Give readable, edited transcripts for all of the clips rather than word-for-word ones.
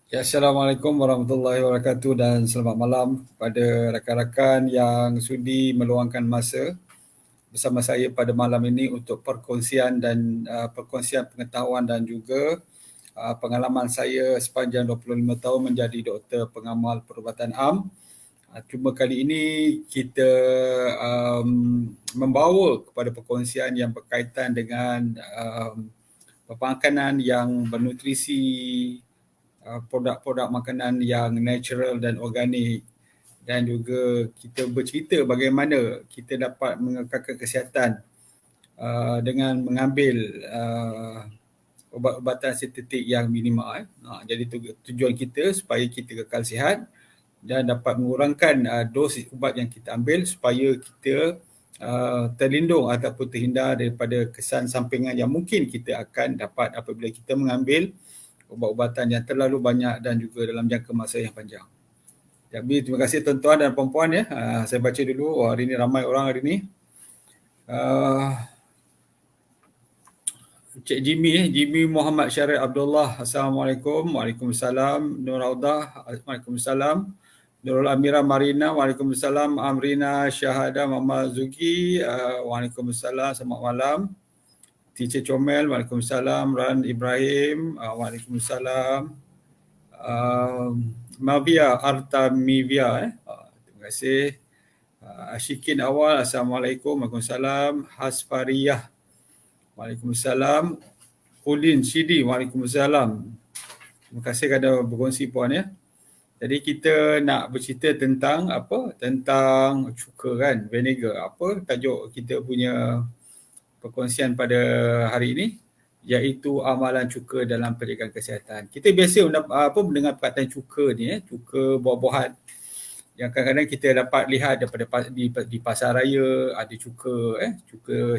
Ya, Assalamualaikum warahmatullahi wabarakatuh dan selamat malam kepada rakan-rakan yang sudi meluangkan masa bersama saya pada malam ini untuk perkongsian perkongsian pengetahuan dan juga pengalaman saya sepanjang 25 tahun menjadi doktor pengamal perubatan am. Cuma kali ini kita um, membawa kepada perkongsian yang berkaitan dengan pemakanan yang bernutrisi, produk-produk makanan yang natural dan organik, dan juga kita bercerita bagaimana kita dapat mengekalkan kesihatan dengan mengambil ubat-ubatan sintetik yang minimal. Jadi tujuan kita supaya kita kekal sihat dan dapat mengurangkan dos ubat yang kita ambil supaya kita terlindung ataupun terhindar daripada kesan sampingan yang mungkin kita akan dapat apabila kita mengambil ubat-ubatan yang terlalu banyak dan juga dalam jangka masa yang panjang. Jadi terima kasih tuan-tuan dan puan-puan ya. Saya baca dulu. Hari ini ramai orang hari ini. Cik Jimmy Muhammad Syarif Abdullah. Assalamualaikum. Waalaikumsalam. Nur Audah. Waalaikumsalam. Nurul Amira Marina. Waalaikumsalam. Amrina Syahada Mama Zuki. Waalaikumsalam. Selamat malam. Teacher Comel. Waalaikumsalam. Ran Ibrahim. Waalaikumsalam. Mavia Artamivia. Terima kasih. Ashikin Awal. Assalamualaikum. Waalaikumsalam. Hasfariyah. Waalaikumsalam. Udin Sidi. Waalaikumsalam. Terima kasih kerana berkongsi puan ya. Jadi kita nak bercerita tentang apa? Tentang cuka kan, vinegar. Apa tajuk kita punya perkongsian pada hari ini? Iaitu amalan cuka dalam penjagaan kesihatan. Kita biasa mendengar perkataan cuka ni, cuka buah-buahan yang kadang-kadang kita dapat lihat daripada di pasar raya, ada cuka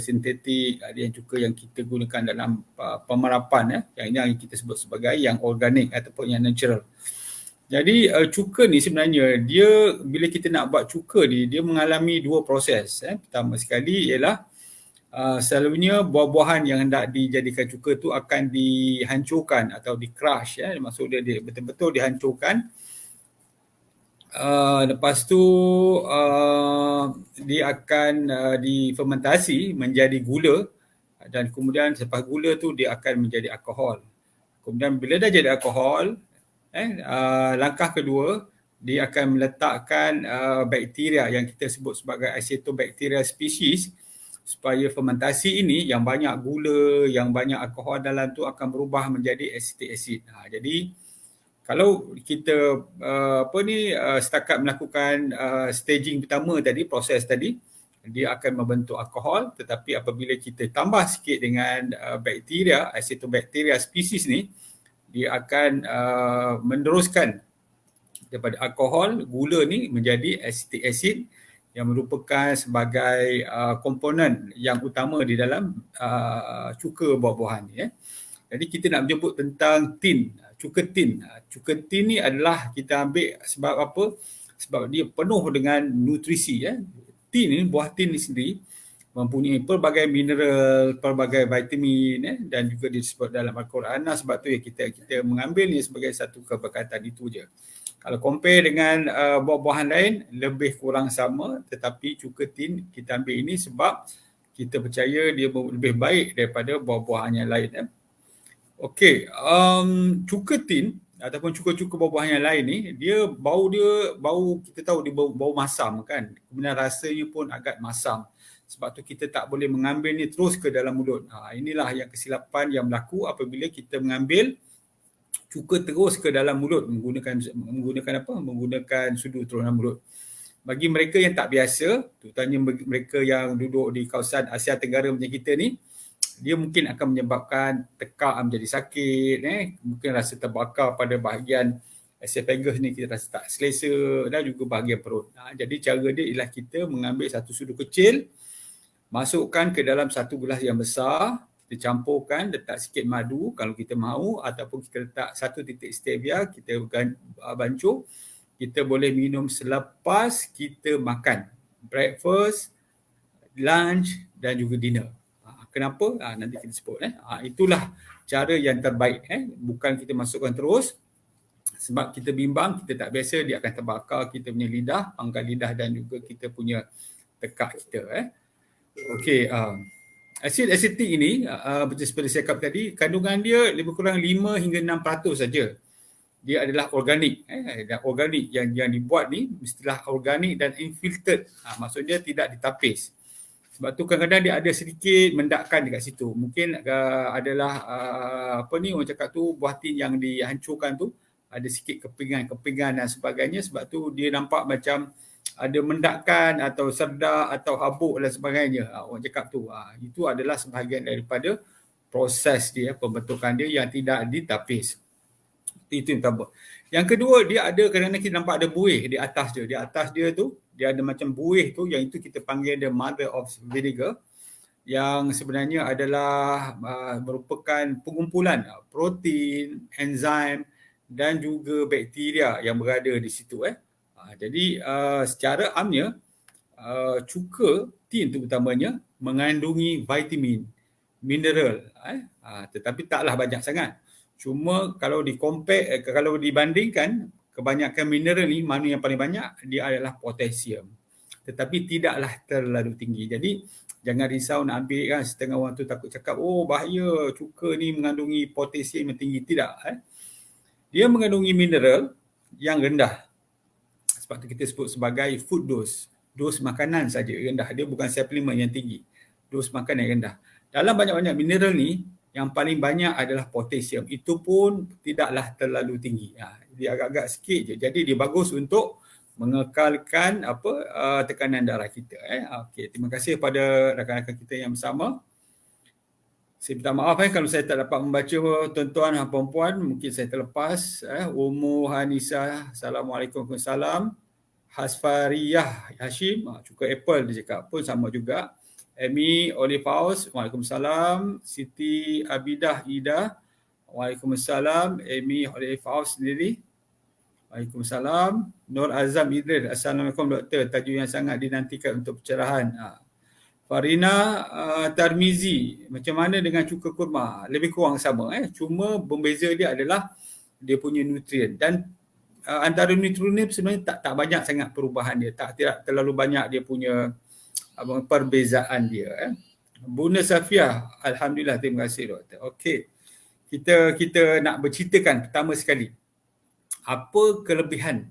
sintetik, ada yang cuka yang kita gunakan dalam pemerapan yang kita sebut sebagai yang organik ataupun yang natural. Jadi cuka ni sebenarnya dia bila kita nak buat cuka ni dia mengalami dua proses. Pertama sekali ialah selalunya buah-buahan yang hendak dijadikan cuka tu akan dihancurkan atau di-crush maksud dia betul-betul dihancurkan. Lepas tu dia akan difermentasi menjadi gula dan kemudian selepas gula tu dia akan menjadi alkohol. Kemudian bila dah jadi alkohol, langkah kedua dia akan meletakkan bakteria yang kita sebut sebagai Acetobacteria species supaya fermentasi ini yang banyak gula, yang banyak alkohol dalam tu akan berubah menjadi acetic acid. Jadi kalau kita setakat melakukan staging pertama tadi, proses tadi, dia akan membentuk alkohol, tetapi apabila kita tambah sikit dengan bakteria, Acetobacteria species ni, dia akan meneruskan daripada alkohol, gula ni menjadi acetic acid yang merupakan sebagai komponen yang utama di dalam cuka buah-buahan ni. Jadi kita nak menyebut tentang tin, cuka tin. Cuka tin ni adalah kita ambil sebab apa? Sebab dia penuh dengan nutrisi. Tin ni, buah tin ni sendiri mempunyai pelbagai mineral, pelbagai vitamin dan juga disebut dalam Al-Quran. Sebab tu ya kita mengambilnya sebagai satu keberkatan itu je. Kalau compare dengan buah-buahan lain lebih kurang sama, tetapi cuka tin kita ambil ini sebab kita percaya dia lebih baik daripada buah-buahan yang lain. Okey, cuka tin ataupun cuka-cuka buah-buahan yang lain ni, dia bau kita tahu dia bau masam kan. Kemudian rasanya pun agak masam. Sebab tu kita tak boleh mengambil ni terus ke dalam mulut. Inilah yang kesilapan yang berlaku apabila kita mengambil cuka terus ke dalam mulut menggunakan sudu terus dalam mulut. Bagi mereka yang tak biasa, terutamanya mereka yang duduk di kawasan Asia Tenggara macam kita ni, dia mungkin akan menyebabkan tekak menjadi sakit, mungkin rasa terbakar pada bahagian esophagus ni, kita rasa tak selesa dan juga bahagian perut. Jadi cara dia ialah kita mengambil satu sudu kecil, masukkan ke dalam satu gelas yang besar, kita campurkan, letak sikit madu kalau kita mahu, ataupun kita letak satu titik stevia, kita bancuh, kita boleh minum selepas kita makan. Breakfast, lunch dan juga dinner. Kenapa? Nanti kita sebut. Itulah cara yang terbaik. Bukan kita masukkan terus, Sebab kita bimbang, kita tak biasa, dia akan terbakar kita punya lidah, pangkal lidah dan juga kita punya tekak kita. Okey, asid asetik ini seperti saya cakap tadi, kandungan dia lebih kurang 5 hingga 6% saja. Dia adalah organik. Dan organik yang dibuat ni mestilah organik dan infiltered. Maksudnya tidak ditapis. Sebab tu kadang-kadang dia ada sedikit mendakan dekat situ. Mungkin adalah orang cakap tu, buah tin yang dihancurkan tu ada sikit kepingan-kepingan dan sebagainya. Sebab tu dia nampak macam ada mendakan atau serdak atau habuk dan sebagainya. Orang cakap tu. Itu adalah sebahagian daripada proses dia, pembentukan dia yang tidak ditapis. Itu yang pertama. Yang kedua, dia ada kadang-kadang kita nampak ada buih di atas dia. Di atas dia tu, dia ada macam buih tu, yang itu kita panggil the mother of vinegar, yang sebenarnya adalah merupakan pengumpulan protein, enzim dan juga bakteria yang berada di situ. Jadi secara amnya, cuka tin tu utamanya mengandungi vitamin, mineral, tetapi taklah banyak sangat. Cuma kalau kalau dibandingkan kebanyakan mineral ni, mana yang paling banyak? Dia adalah potasium. Tetapi tidaklah terlalu tinggi. Jadi jangan risau nak ambil kan, setengah orang tu takut cakap, oh bahaya cuka ni mengandungi potasium yang tinggi. Tidak. Dia mengandungi mineral yang rendah. Sebab tu kita sebut sebagai food dose. Dos makanan saja rendah. Dia bukan suplemen yang tinggi. Dos makanan yang rendah. Dalam banyak-banyak mineral ni, yang paling banyak adalah potasium. Itu pun tidaklah terlalu tinggi. Dia agak-agak sikit je. Jadi dia bagus untuk mengekalkan tekanan darah kita. Okey, terima kasih kepada rakan-rakan kita yang bersama. Saya minta maaf kalau saya tak dapat membaca tuan-tuan dan puan-puan, mungkin saya terlepas. Ummu Hanisa, Assalamualaikum. Waalaikumsalam. Hasfariyah Hashim, cuka apple dia cakap pun sama juga. Amy Olivaus, Waalaikumsalam. Siti Abidah Ida, Waalaikumsalam. Amy Olivaus sendiri, Waalaikumsalam. Nur Azam Idris, Assalamualaikum doktor, tajuk yang sangat dinantikan untuk pencerahan. Farina Tarmizi, macam mana dengan cuka kurma? Lebih kurang sama. Cuma berbeza dia adalah dia punya nutrien. Dan antara nutrien sebenarnya tak banyak sangat perubahan dia. Tidak terlalu banyak dia punya perbezaan dia. Bunda Safiah, alhamdulillah, terima kasih doktor. Okey. Kita nak berceritakan pertama sekali apa kelebihan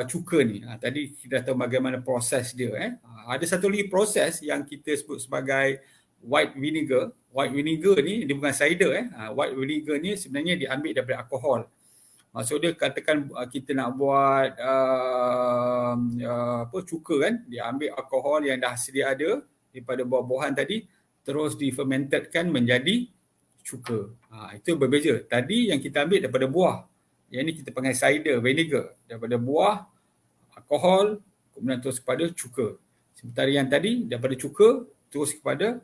cuka ni. Tadi kita tahu bagaimana proses dia. Ada satu lagi proses yang kita sebut sebagai white vinegar. White vinegar ni dia bukan cider. White vinegar ni sebenarnya diambil daripada alkohol. Maksud dia katakan kita nak buat cuka kan, dia ambil alkohol yang dah sedia ada daripada buah-buahan tadi, terus difermentedkan menjadi cuka. Itu berbeza. Tadi yang kita ambil daripada buah. Yang ni kita panggil cider vinegar, daripada buah, alkohol, kemudian terus kepada cuka. Sementara yang tadi daripada cuka terus kepada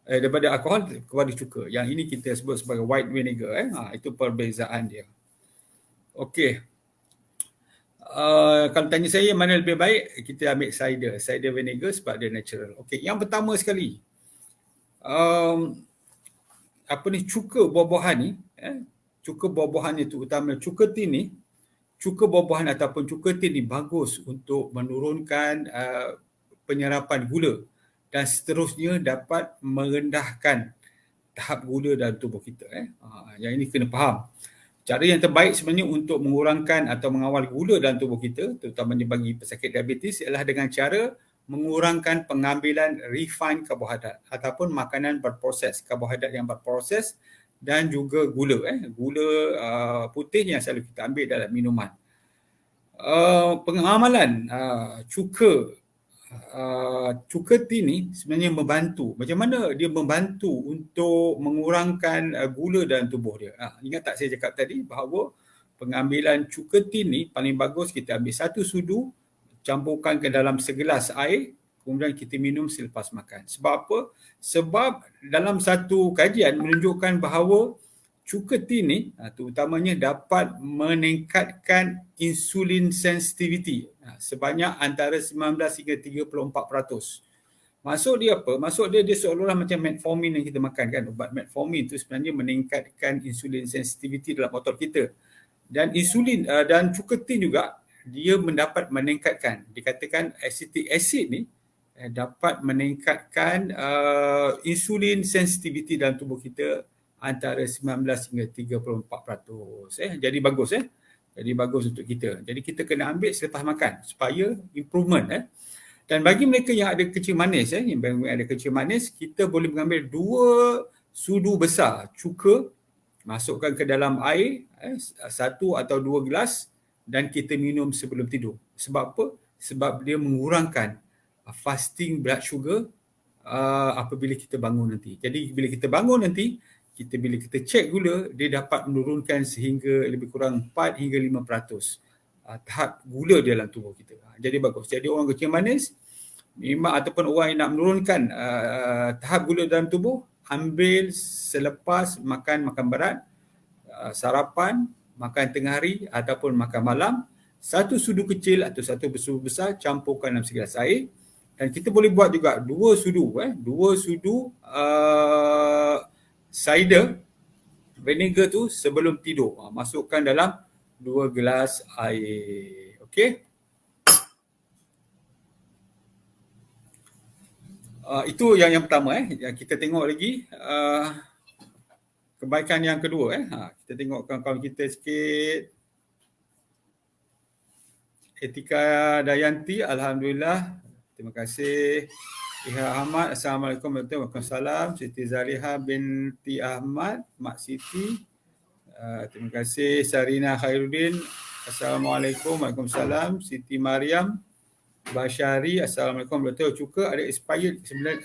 daripada alkohol kepada cuka. Yang ini kita sebut sebagai white vinegar. Itu perbezaan dia. Okey. Kalau tanya saya mana lebih baik, kita ambil cider vinegar sebab dia natural. Okey, yang pertama sekali, cuka buah-buahan ni, cuka buah-buahan itu utama cuka tin ni, cuka buah-buahan ataupun cuka tin ni bagus untuk menurunkan penyerapan gula dan seterusnya dapat merendahkan tahap gula dalam tubuh kita. Yang ini kena faham. Cara yang terbaik sebenarnya untuk mengurangkan atau mengawal gula dalam tubuh kita, terutamanya bagi pesakit diabetes, ialah dengan cara mengurangkan pengambilan refined karbohidrat ataupun makanan berproses, karbohidrat yang berproses dan juga gula. Gula putih yang selalu kita ambil dalam minuman. Pengamalan cuka tin ni sebenarnya membantu. Macam mana dia membantu untuk mengurangkan gula dalam tubuh dia? Ingat tak saya cakap tadi bahawa pengambilan cuka tin ni paling bagus kita ambil 1 sudu, campurkan ke dalam segelas air, kemudian kita minum selepas makan. Sebab apa? Sebab dalam satu kajian menunjukkan bahawa cuka tin ni terutamanya dapat meningkatkan insulin sensitivity sebanyak antara 19 hingga 34%. Maksud dia apa? Maksud dia seolah-olah macam metformin yang kita makan kan. Ubat metformin tu sebenarnya meningkatkan insulin sensitivity dalam otot kita. Dan insulin dan cuka tin juga dia mendapat meningkatkan, dikatakan acetic acid ni dapat meningkatkan insulin sensitivity dalam tubuh kita antara 19 hingga 34%. Jadi bagus Jadi bagus untuk kita. Jadi kita kena ambil selepas makan supaya improvement Dan bagi mereka yang ada kencing manis yang ada kencing manis, kita boleh mengambil 2 sudu besar cuka, masukkan ke dalam air 1 atau 2 gelas dan kita minum sebelum tidur. Sebab apa? Sebab dia mengurangkan fasting blood sugar apabila kita bangun nanti. Jadi bila kita bangun nanti, bila kita cek gula, dia dapat menurunkan sehingga lebih kurang 4 hingga 5% tahap gula di dalam tubuh kita. Jadi bagus. Jadi orang kencing manis memang ataupun orang yang nak menurunkan tahap gula dalam tubuh, ambil selepas makan berat, sarapan, makan tengah hari ataupun makan malam, 1 sudu kecil atau 1 sudu besar campurkan dalam segelas air. Dan kita boleh buat juga 2 sudu cider vinegar tu sebelum tidur. Masukkan dalam 2 gelas air. Okey. Itu yang pertama Kita tengok lagi kebaikan yang kedua Kita tengok kawan-kawan kita sikit. Etika Dayanti, alhamdulillah. Terima kasih. Iha Ahmad, Assalamualaikum warahmatullahi wabarakatuh. Siti Zaliha binti Ahmad, Mak Siti. Terima kasih. Sarina Khairuddin, Assalamualaikum, Waalaikumsalam. Siti Mariam Bashari, Assalamualaikum warahmatullahi wabarakatuh. Cuka ada expired sebenarnya,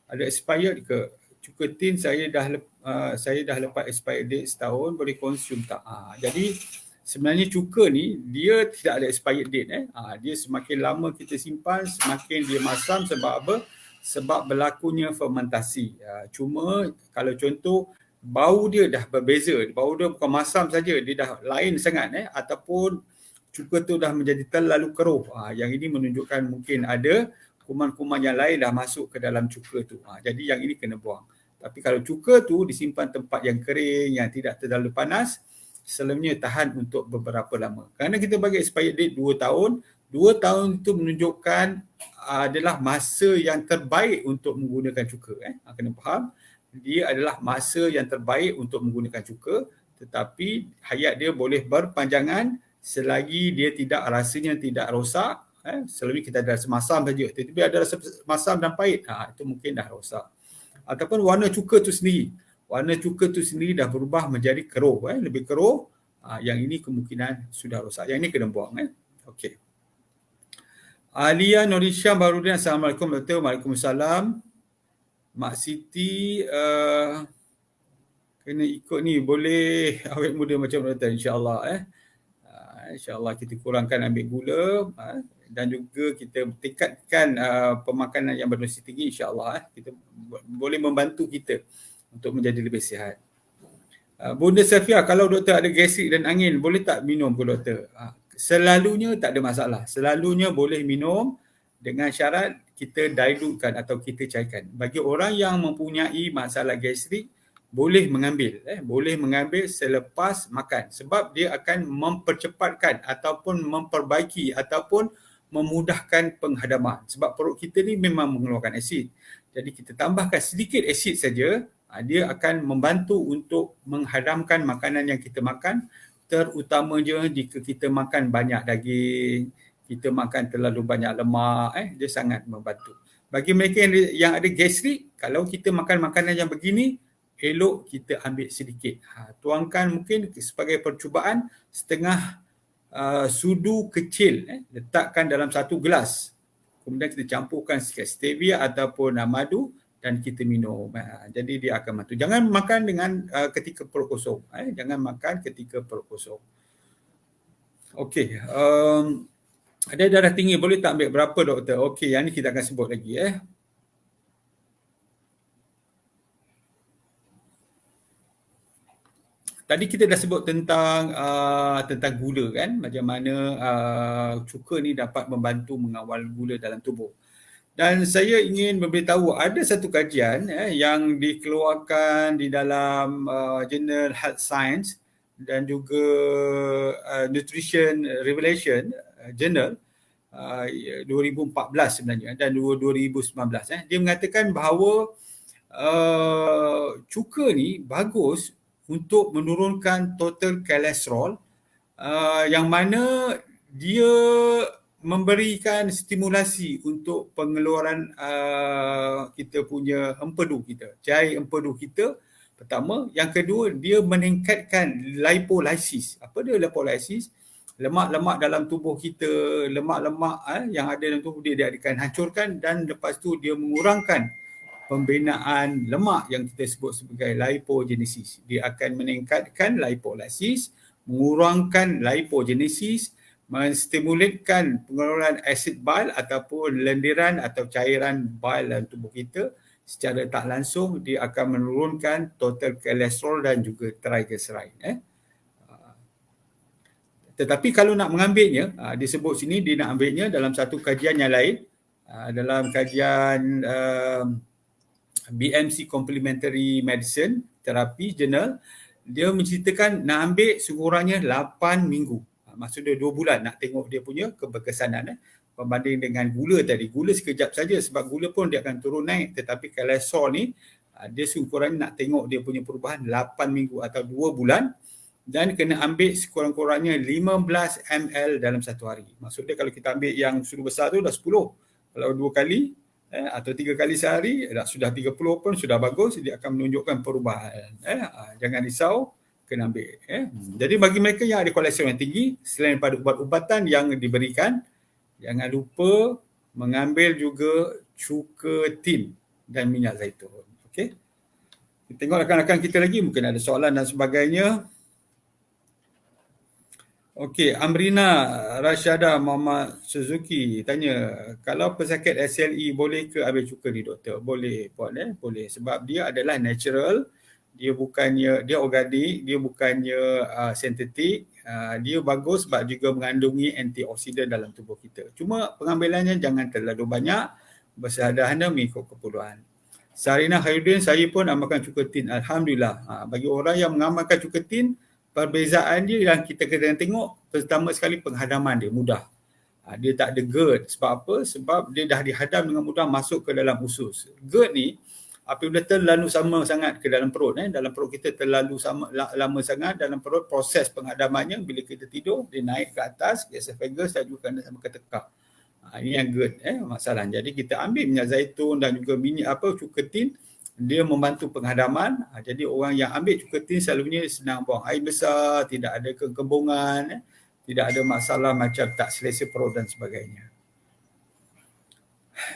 ada expired ke? Cuka tin saya dah lepas expired date setahun, boleh konsum tak? Jadi sebenarnya cuka ni dia tidak ada expired date Dia semakin lama kita simpan, semakin dia masam. Sebab apa? Sebab berlakunya fermentasi. Cuma kalau contoh bau dia dah berbeza, bau dia bukan masam saja, dia dah lain sangat ataupun cuka tu dah menjadi terlalu keruh. Yang ini menunjukkan mungkin ada kuman-kuman yang lain dah masuk ke dalam cuka tu. Jadi yang ini kena buang. Tapi kalau cuka tu disimpan tempat yang kering, yang tidak terlalu panas, selalunya tahan untuk beberapa lama. Kerana kita bagi expired date 2 tahun, 2 tahun itu menunjukkan adalah masa yang terbaik untuk menggunakan cuka. Kena faham, dia adalah masa yang terbaik untuk menggunakan cuka, tetapi hayat dia boleh berpanjangan selagi dia rasanya tidak rosak. Selalunya kita ada rasa masam saja, tetapi ada rasa masam dan pahit, itu mungkin dah rosak. Ataupun warna cuka tu sendiri, dah berubah menjadi keruh, lebih keruh, yang ini kemungkinan sudah rosak. Yang ini kena buang. Okey. Alia Norisha Barudin, Assalamualaikum warahmatullahi wabarakatuh. Waalaikumsalam. Mak Siti kena ikut ni, boleh awet muda macam Rota, insya-Allah. InsyaAllah kita kurangkan ambil gula dan juga kita tingkatkan pemakanan yang berdosis tinggi, insyaAllah kita boleh membantu kita untuk menjadi lebih sihat. Bunda Safia, kalau doktor ada gastrik dan angin, boleh tak minum ke doktor? Selalunya tak ada masalah. Selalunya boleh minum dengan syarat kita dilutekan atau kita cairkan. Bagi orang yang mempunyai masalah gastrik, boleh mengambil selepas makan, sebab dia akan mempercepatkan ataupun memperbaiki ataupun memudahkan penghadaman. Sebab perut kita ni memang mengeluarkan asid. Jadi kita tambahkan sedikit asid saja, dia akan membantu untuk menghadamkan makanan yang kita makan, terutamanya jika kita makan banyak daging, kita makan terlalu banyak lemak, dia sangat membantu. Bagi mereka yang ada gastrik, kalau kita makan makanan yang begini, elok kita ambil sedikit. Tuangkan mungkin sebagai percubaan setengah sudu kecil, letakkan dalam 1 gelas. Kemudian kita campurkan sikit stevia ataupun madu dan kita minum. Jadi dia akan bantu. Jangan makan dengan ketika perut kosong. Jangan makan ketika perut kosong. Okey. Ada darah tinggi, boleh tak ambil berapa doktor? Okey, yang ni kita akan sebut lagi. Tadi kita dah sebut tentang gula kan, macam mana cuka ni dapat membantu mengawal gula dalam tubuh. Dan saya ingin memberitahu ada satu kajian yang dikeluarkan di dalam Journal Health Science dan juga Nutrition Revelation Journal 2014 sebenarnya dan 2019 dia mengatakan bahawa cuka ni bagus untuk menurunkan total kolesterol yang mana dia memberikan stimulasi untuk pengeluaran kita punya empedu kita, cair empedu kita. Pertama, yang kedua dia meningkatkan lipolisis. Apa dia lipolisis? Lemak-lemak dalam tubuh kita, lemak-lemak yang ada dalam tubuh dia akan hancurkan dan lepas tu dia mengurangkan pembinaan lemak yang kita sebut sebagai lipogenesis. Dia akan meningkatkan lipolisis, mengurangkan lipogenesis, menstimulitkan pengeluaran asid bile ataupun lendiran atau cairan bile dalam tubuh kita. Secara tak langsung dia akan menurunkan total kolesterol dan juga triglyceride. Tetapi kalau nak mengambilnya, dia sebut sini dia nak ambilnya dalam satu kajian yang lain, dalam kajian BMC Complementary Medicine Therapy Journal, dia menceritakan nak ambil sekurangnya 8 minggu. Maksudnya 2 bulan nak tengok dia punya keberkesanan. Berbanding dengan gula tadi. Gula sekejap saja sebab gula pun dia akan turun naik. Tetapi kolesterol ni, dia sekurang-kurangnya nak tengok dia punya perubahan 8 minggu atau 2 bulan. Dan kena ambil sekurang-kurangnya 15 ml dalam satu hari. Maksudnya kalau kita ambil yang sudu besar tu dah 10. Kalau 2 kali atau 3 kali sehari, sudah 30 pun sudah bagus. Dia akan menunjukkan perubahan. Jangan risau, kena ambil. Jadi bagi mereka yang ada kolesterol yang tinggi, selain daripada ubat-ubatan yang diberikan, jangan lupa mengambil juga cuka tin dan minyak zaitun. Okey. Kita tengok rakan-rakan kita lagi, mungkin ada soalan dan sebagainya. Okey, Amrina Rasyada Muhammad Suzuki tanya, kalau pesakit SLE boleh ke ambil cuka ni doktor? Boleh puan, boleh sebab dia adalah natural, dia organik, dia bukannya sintetik, dia bagus sebab juga mengandungi antioksidan dalam tubuh kita. Cuma pengambilannya jangan terlalu banyak, bersederhana mengikut keperluan. Sarina Khairuddin, saya pun amalkan cuka tin. Alhamdulillah. Bagi orang yang mengamalkan cuka tin, perbezaan dia yang kita kena tengok, pertama sekali penghadaman dia mudah. Dia tak ada GERD. Sebab apa? Sebab dia dah dihadam dengan mudah masuk ke dalam usus. GERD ni, apabila terlalu sama sangat ke dalam perut, dalam perut kita terlalu lama sangat dalam perut, proses penghadamannya bila kita tidur, dia naik ke atas, esophagus dan juga kena sama ke tekak. Ini yang GERD masalah. Jadi kita ambil minyak zaitun dan juga minyak cuka tin, dia membantu penghadaman. Jadi orang yang ambil cuka tin selalunya senang buang air besar, tidak ada kekembungan, tidak ada masalah macam tak selesa perut dan sebagainya.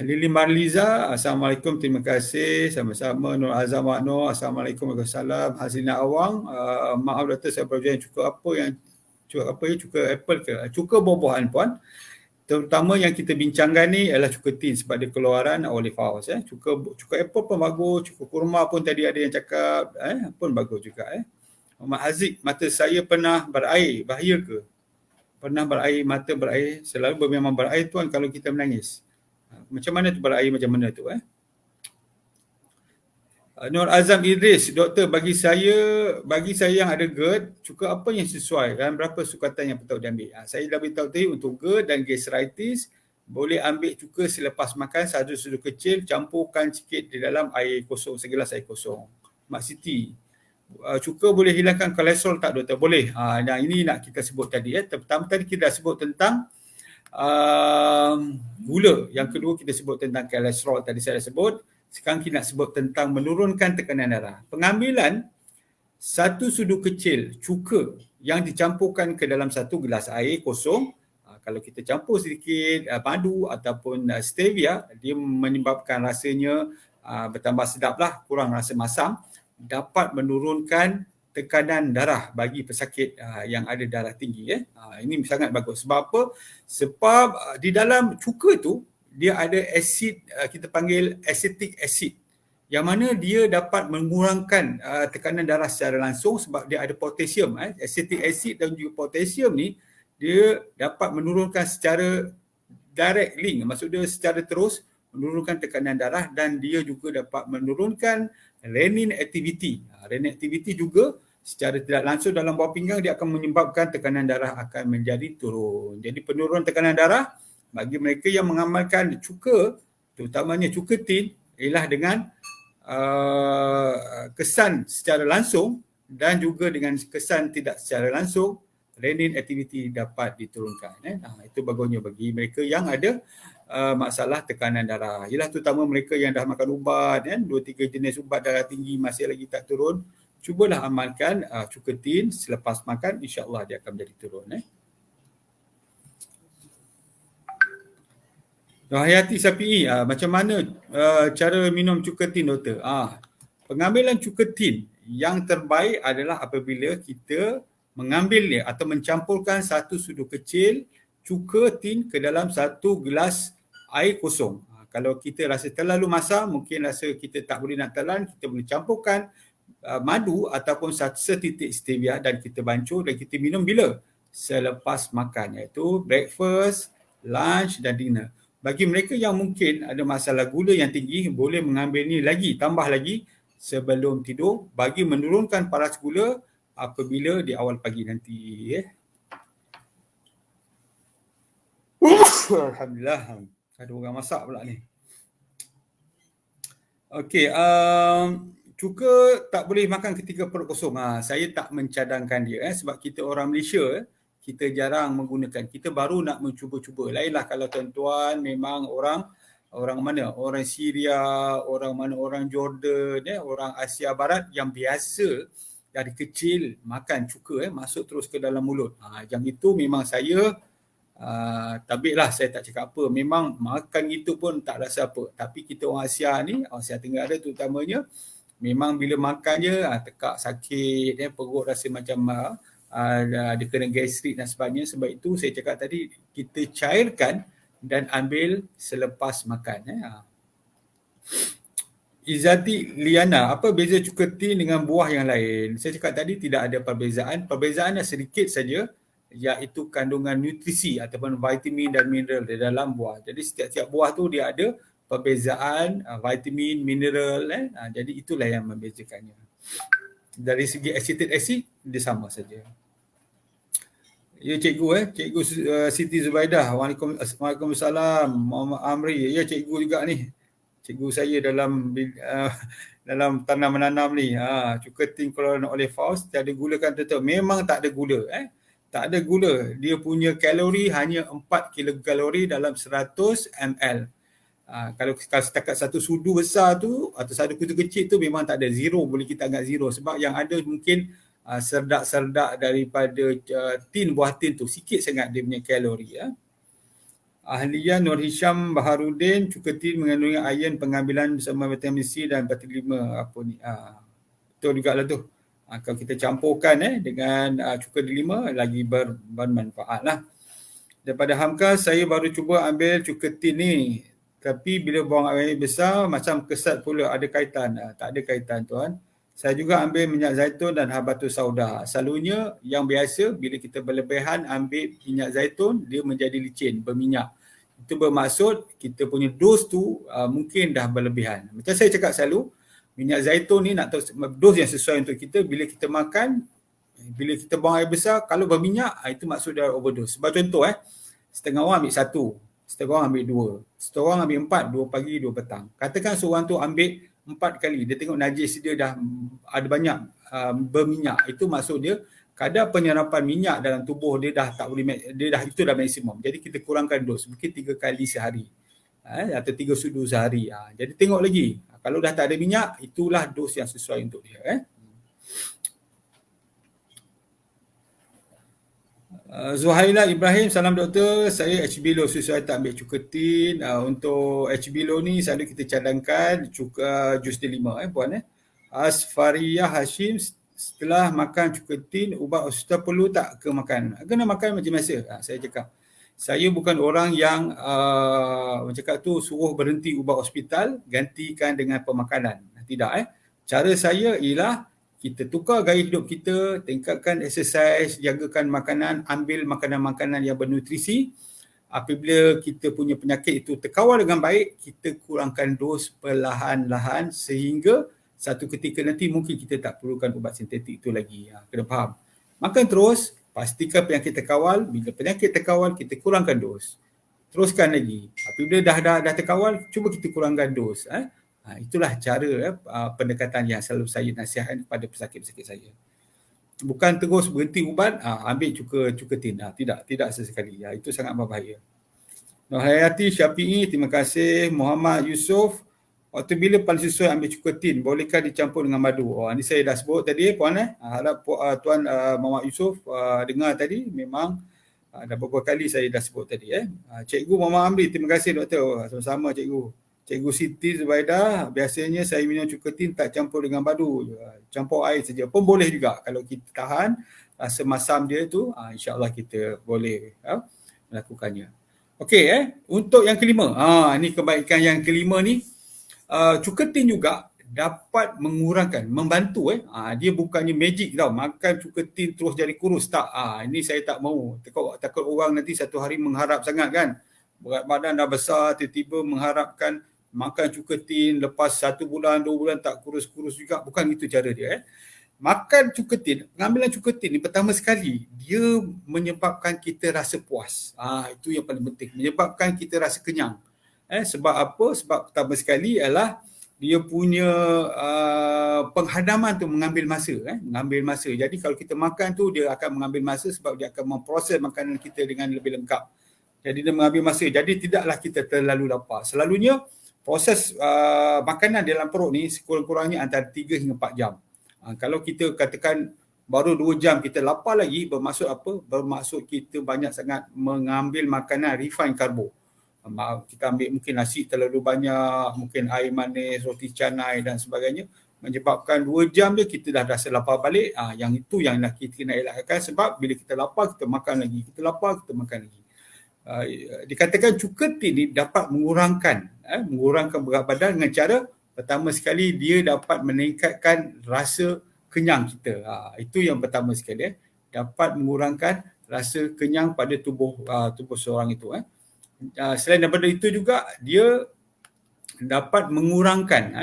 Lili Marliza, Assalamualaikum, terima kasih. Sama-sama. Nur Azam Wakno, Assalamualaikum warahmatullahi wabarakatuh. Hasina Awang, maaf doktor, saya berjaya cuka cuka apple ke? Cuka buah-buahan puan. Terutama yang kita bincangkan ni adalah cuka tin sebab dia keluaran olive house. Cuka apple pun bagus, cuka kurma pun tadi ada yang cakap pun bagus juga. Muhammad Haziq, mata saya pernah berair, bahaya ke? Pernah berair, mata berair, selalu memang berair tuan kalau kita menangis. Macam mana tu berair, macam mana tu? Nur Azam Idris, doktor, bagi saya yang ada GERD, cuka apa yang sesuai dan berapa sukatan yang patut diambil? Saya dah beritahu tadi untuk GERD dan gastritis, boleh ambil cuka selepas makan, satu sudu kecil, campurkan sikit di dalam air kosong, segelas air kosong. Mak Siti, cuka boleh hilangkan kolesterol tak doktor? Boleh. Nah, ini nak kita sebut tadi. Pertama tadi kita dah sebut tentang gula. Yang kedua kita sebut tentang kolesterol, tadi saya dah sebut. Sekarang kita nak sebut tentang menurunkan tekanan darah. Pengambilan satu sudu kecil cuka yang dicampurkan ke dalam satu gelas air kosong, kalau kita campur sedikit madu ataupun stevia, dia menyebabkan rasanya bertambah sedap lah, kurang rasa masam, dapat menurunkan tekanan darah bagi pesakit yang ada darah tinggi. Ini sangat bagus. Sebab apa? Sebab di dalam cuka tu, dia ada asid, kita panggil acetic acid, yang mana dia dapat mengurangkan tekanan darah secara langsung sebab dia ada potasium. Acetic acid dan juga potasium ni, dia dapat menurunkan secara direct link, maksudnya secara terus menurunkan tekanan darah, dan dia juga dapat menurunkan renin activity. Renin activity juga secara tidak langsung dalam bawah pinggang dia akan menyebabkan tekanan darah akan menjadi turun. Jadi penurunan tekanan darah bagi mereka yang mengamalkan cuka, terutamanya cuka tin, ialah dengan kesan secara langsung dan juga dengan kesan tidak secara langsung, renin activity dapat diturunkan. Itu bagusnya bagi mereka yang ada masalah tekanan darah. Ialah terutama mereka yang dah makan ubat, 2-3 jenis ubat darah tinggi masih lagi tak turun, cubalah amalkan cuka tin selepas makan, insya-Allah dia akan menjadi turun. Hayati Safi'i, macam mana cara minum cuka tin, doktor? Pengambilan cuka tin yang terbaik adalah apabila kita mengambilnya atau mencampurkan satu sudu kecil cuka tin ke dalam satu gelas air kosong. Kalau kita rasa terlalu masam, mungkin rasa kita tak boleh nak telan, kita boleh campurkan madu ataupun setitik stevia dan kita bancur dan kita minum bila? Selepas makan, iaitu breakfast, lunch dan dinner. Bagi mereka yang mungkin ada masalah gula yang tinggi, boleh mengambil ni lagi, tambah lagi sebelum tidur bagi menurunkan paras gula apabila di awal pagi nanti. Alhamdulillah, ada orang masak pula ni. Okey, cuka tak boleh makan ketika perut kosong. Saya tak mencadangkan dia sebab kita orang Malaysia, kita jarang menggunakan. Kita baru nak mencuba-cuba. Lainlah kalau tuan-tuan memang orang mana? Orang Syria, orang mana? Orang Jordan, orang Asia Barat yang biasa dari kecil makan cuka, masuk terus ke dalam mulut. Yang itu memang saya tabiklah, saya tak cakap apa. Memang makan itu pun tak rasa apa. Tapi kita orang Asia ni, Asia Tenggara terutamanya, memang bila makannya tekak sakit, perut rasa macam dia kena gastrik dan sebagainya. Sebab itu saya cakap tadi, kita cairkan dan ambil selepas makan. Izati Liana, apa beza cuka tin dengan buah yang lain? Saya cakap tadi tidak ada perbezaan. Perbezaannya sedikit saja, iaitu kandungan nutrisi ataupun vitamin dan mineral di dalam buah. Jadi setiap-setiap buah tu dia ada perbezaan vitamin, mineral. Jadi itulah yang membezakannya. Dari segi acetic acid, dia sama saja. Ya cikgu, cikgu Siti Zubaidah. Waalaikumsalam. Muhammad Amri. Ya cikgu juga ni. Cikgu saya dalam tanam menanam ni. Cuka tin kalau nak oleh Faust, tiada gula kan tetap. Memang tak ada gula. Tak ada gula. Dia punya kalori hanya 4 kilokalori dalam 100 ml. Kalau setakat satu sudu besar tu atau satu kutu kecil tu memang tak ada, zero, boleh kita anggap zero. Sebab yang ada mungkin serdak-serdak daripada tin, buah tin tu, sikit sangat dia punya kalori. Ahliya Nur Hisham Baharudin, cuka tin mengandungi iron, pengambilan bersama vitamin C dan vitamin 5. Apa ni? Betul juga lah tu. Kalau kita campurkan dengan cuka D5 lagi bermanfaat lah. Daripada Hamka, saya baru cuba ambil cuka tin ni. Tapi bila buang air besar, macam kesat pula, ada kaitan? Tak ada kaitan tuan. Saya juga ambil minyak zaitun dan habatus sauda. Selalunya yang biasa bila kita berlebihan ambil minyak zaitun, dia menjadi licin, berminyak. Itu bermaksud kita punya dos tu mungkin dah berlebihan. Macam saya cakap selalu, minyak zaitun ni nak tahu dos yang sesuai untuk kita. Bila kita makan, bila kita buang air besar, kalau berminyak, itu maksud dah overdose. Sebab contoh, setengah orang ambil 1, setengah orang ambil 2, setengah orang ambil 4, 2 pagi, 2 petang. Katakan seorang tu ambil 4 kali, dia tengok najis dia dah ada banyak berminyak. Itu maksud dia kadar penyerapan minyak dalam tubuh dia dah tak boleh, dia dah, itu dah maksimum. Jadi kita kurangkan dos, mungkin 3 kali sehari atau 3 sudu sehari. Jadi tengok lagi, kalau dah tak ada minyak, itulah dos yang sesuai untuk dia. Zuhaila Ibrahim, salam doktor. Saya HB low, saya tak ambil cuka tin. Untuk HB low ni selalu kita cadangkan cuka jus D5 puan. Asfariyah Hashim, setelah makan cuka tin, ubat hospital perlu tak ke makan? Kena makan macam biasa. Saya cakap, saya bukan orang yang cakap tu suruh berhenti ubat hospital, gantikan dengan pemakanan. Tidak. Cara saya ialah kita tukar gaya hidup kita, tingkatkan exercise, jagakan makanan, ambil makanan-makanan yang bernutrisi. Apabila kita punya penyakit itu terkawal dengan baik, kita kurangkan dos perlahan-lahan sehingga satu ketika nanti mungkin kita tak perlukan ubat sintetik itu lagi. Kena faham. Makan terus, pastikan penyakit terkawal. Bila penyakit terkawal, kita kurangkan dos. Teruskan lagi. Apabila dah terkawal, cuba kita kurangkan dos. Itulah cara pendekatan yang selalu saya nasihatkan kepada pesakit-pesakit saya. Bukan terus berhenti ubat, ambil cukatin. Tidak sesekali. Itu sangat berbahaya. Nur Hayati Syafi'i, terima kasih. Muhammad Yusof, waktu bila paling sesuai ambil cukatin? Bolehkah dicampur dengan madu? Ini saya dah sebut tadi, puan. Harap Tuan Muhammad Yusof dengar tadi. Memang dah beberapa kali saya dah sebut tadi. Cikgu Muhammad Amri, terima kasih doktor. Sama-sama cikgu. Cikgu Siti Zubaidah, biasanya saya minum cukatin tak campur dengan madu. Campur air saja pun boleh juga. Kalau kita tahan rasa masam dia tu, insya-Allah kita boleh melakukannya. Okey, untuk yang kelima. Ini kebaikan yang kelima ni. Cukatin juga dapat mengurangkan, membantu. Dia bukannya magic tau. Makan cukatin terus jadi kurus. Tak. Ini saya tak mahu. Takut orang nanti satu hari mengharap sangat kan. Berat badan dah besar, tiba-tiba mengharapkan makan cukatin lepas 1 bulan, 2 bulan tak kurus-kurus juga. Bukan itu cara dia. Makan cukatin, pengambilan cukatin ni pertama sekali, dia menyebabkan kita rasa puas. Itu yang paling penting. Menyebabkan kita rasa kenyang. Sebab apa? Sebab pertama sekali ialah dia punya penghadaman tu mengambil masa. Mengambil masa. Jadi kalau kita makan tu, dia akan mengambil masa sebab dia akan memproses makanan kita dengan lebih lengkap. Jadi dia mengambil masa. Jadi tidaklah kita terlalu lapar. Selalunya proses makanan dalam perut ni sekurang-kurangnya antara 3 hingga 4 jam. Kalau kita katakan baru 2 jam kita lapar lagi, bermaksud apa? Bermaksud kita banyak sangat mengambil makanan refined karbo. Kita ambil mungkin nasi terlalu banyak, mungkin air manis, roti canai dan sebagainya, menyebabkan 2 jam je kita dah rasa lapar balik. Yang itu yang kita kena elakkan, sebab bila kita lapar kita makan lagi, kita lapar kita makan lagi. Dikatakan cukatin ni dapat mengurangkan berat badan dengan cara pertama sekali dia dapat meningkatkan rasa kenyang kita. Itu yang pertama sekali. Dapat mengurangkan rasa kenyang pada tubuh seorang itu. Selain daripada itu juga dia dapat mengurangkan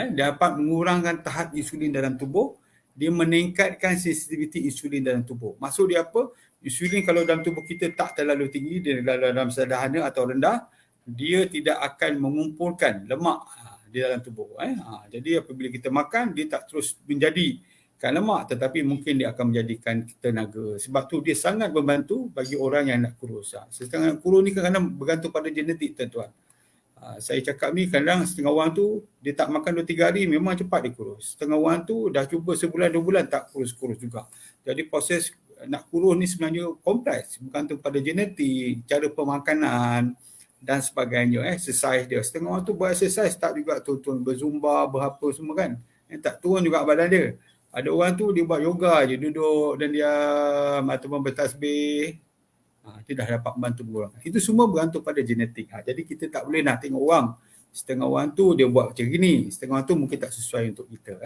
tahap insulin dalam tubuh. Dia meningkatkan sensitiviti insulin dalam tubuh. Maksud dia apa? Insulin kalau dalam tubuh kita tak terlalu tinggi, dalam sederhana atau rendah, dia tidak akan mengumpulkan lemak di dalam tubuh. Jadi apabila kita makan, dia tak terus menjadikan lemak, tetapi mungkin dia akan menjadikan tenaga. Sebab tu dia sangat membantu bagi orang yang nak kurus. Setengah kurus ni kadang-kadang bergantung pada genetik, tuan-tuan. Saya cakap ni kadang setengah orang tu dia tak makan 2-3 hari memang cepat dia kurus. Setengah orang tu dah cuba sebulan 2 bulan tak kurus-kurus juga. Jadi proses nak kurus ni sebenarnya kompleks, bergantung pada genetik, cara pemakanan dan sebagainya. Exercise dia. Setengah orang tu buat exercise tak juga turun, berzumba, berapa semua kan. Tak turun juga badan dia. Ada orang tu dia buat yoga je, duduk dan diam ataupun bertasbih. Dia dah dapat membantu mengurangkan. Itu semua bergantung pada genetik. Jadi kita tak boleh nak tengok orang. Setengah orang tu dia buat macam gini, setengah orang tu mungkin tak sesuai untuk kita.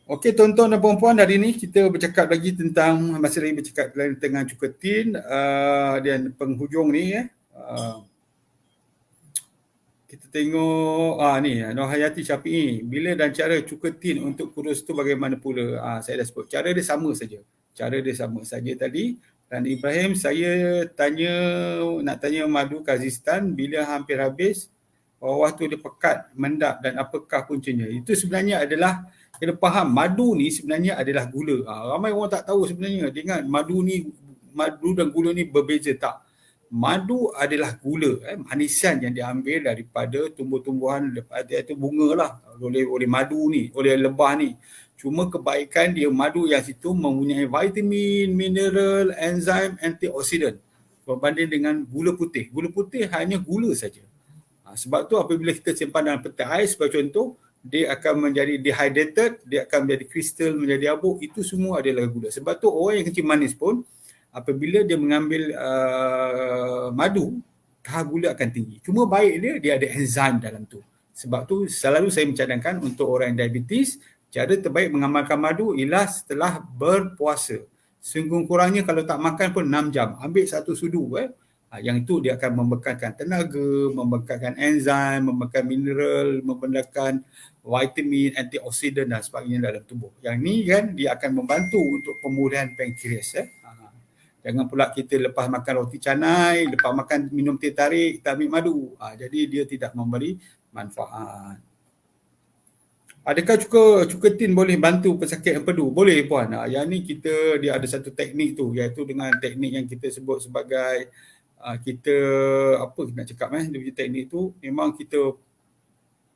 Okey tuan-tuan dan puan-puan, hari ni kita bercakap lagi tentang, masih lagi bercakap tentang cukatin dan penghujung ni. Kita tengok ni Nur Hayati Syafi'i, bila dan cara cukatin untuk kurus tu bagaimana pula? Saya dah sebut cara dia sama saja. Cara dia sama saja tadi. Dan Ibrahim, saya nak tanya madu Kazistan bila hampir habis, bawah tu dia pekat, mendap dan apakah puncanya? Itu sebenarnya adalah, kena faham, madu ni sebenarnya adalah gula. Ramai orang tak tahu sebenarnya. Dia ingat madu dan gula ni berbeza. Tak. Madu adalah gula, manisan yang diambil daripada tumbuh-tumbuhan, iaitu bunga lah, oleh madu ni, oleh lebah ni. Cuma kebaikan dia, madu yang situ mempunyai vitamin, mineral, enzim, antioksidan berbanding dengan gula putih. Gula putih hanya gula saja. Sebab tu apabila kita simpan dalam peti ais sebagai contoh, dia akan menjadi dehydrated, dia akan menjadi kristal, menjadi abu. Itu semua adalah gula. Sebab tu orang yang kencing manis pun apabila dia mengambil madu, tahap gula akan tinggi. Cuma baik dia ada enzim dalam tu. Sebab tu selalu saya mencadangkan untuk orang yang diabetes, cara terbaik mengamalkan madu ialah setelah berpuasa. Sekurang-kurangnya kalau tak makan pun 6 jam. Ambil 1 sudu. Yang itu dia akan membekalkan tenaga, membekalkan enzim, membekalkan mineral, membekalkan vitamin, antioksidan dan sebagainya dalam tubuh. Yang ni kan dia akan membantu untuk pemulihan pankreas. Jangan pula kita lepas makan roti canai, lepas makan minum teh tarik, kita ambil madu. Jadi dia tidak memberi manfaat. Adakah cuka tin boleh bantu pesakit empedu? Boleh puan. Yang ni dia ada satu teknik tu, iaitu dengan teknik yang kita sebut sebagai kita apa nak cakap dia punya teknik tu memang kita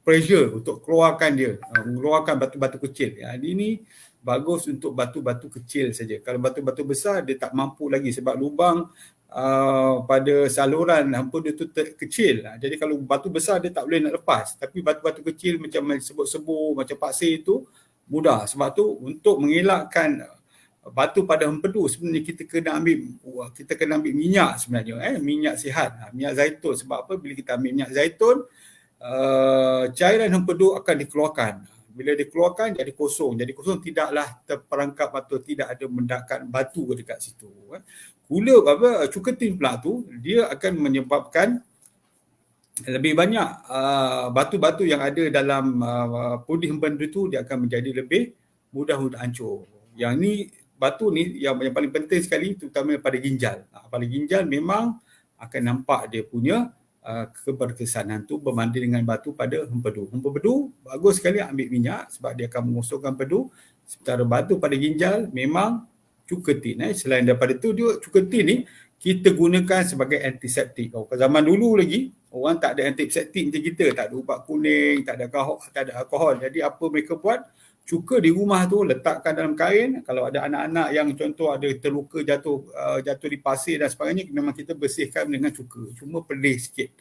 pressure untuk keluarkan dia, mengeluarkan batu-batu kecil. Ini bagus untuk batu-batu kecil saja. Kalau batu-batu besar dia tak mampu lagi sebab lubang pada saluran empedu tu kecil. Jadi kalau batu besar dia tak boleh nak lepas. Tapi batu-batu kecil macam sebut-sebut macam pasir itu mudah. Sebab tu untuk mengelakkan batu pada empedu sebenarnya kita kena ambil minyak sebenarnya, minyak sihat, minyak zaitun. Sebab apa? Bila kita ambil minyak zaitun, cairan empedu akan dikeluarkan. Bila dikeluarkan jadi kosong. Jadi kosong tidaklah terperangkap atau tidak ada mendakan batu dekat situ. Gula cuka tin pula tu dia akan menyebabkan lebih banyak batu-batu yang ada dalam pudih empedu tu dia akan menjadi lebih mudah untuk hancur. Yang ni batu ni yang paling penting sekali terutama pada ginjal. Pada ginjal memang akan nampak dia punya keberkesanan tu berbanding dengan batu pada empedu. Empedu bagus sekali ambil minyak sebab dia akan mengosongkan empedu. Sementara batu pada ginjal memang cuka tin. Selain daripada tu dia cuka tin ni kita gunakan sebagai antiseptik. Zaman dulu lagi orang tak ada antiseptik macam kita, tak ada ubat kuning, tak ada alkohol. Jadi apa mereka buat? Cuka di rumah tu letakkan dalam kain. Kalau ada anak-anak yang contoh ada terluka jatuh di pasir dan sebagainya, memang kita bersihkan dengan cuka. Cuma pedih sikit.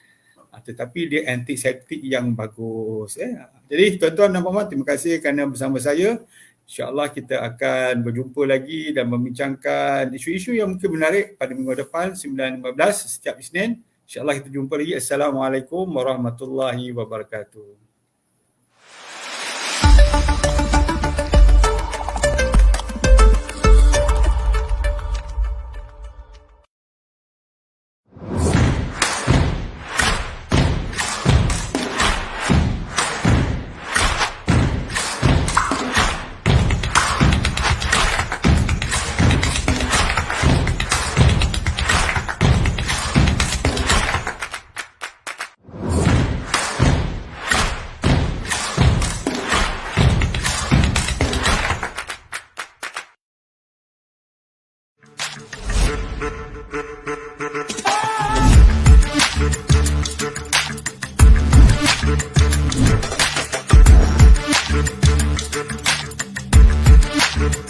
Tetapi dia antiseptik yang bagus. Jadi tuan-tuan dan puan-puan, terima kasih kerana bersama saya. InsyaAllah kita akan berjumpa lagi dan membincangkan isu-isu yang mungkin menarik pada minggu depan 9.15 setiap Isnin. InsyaAllah kita jumpa lagi. Assalamualaikum warahmatullahi wabarakatuh. Thank you.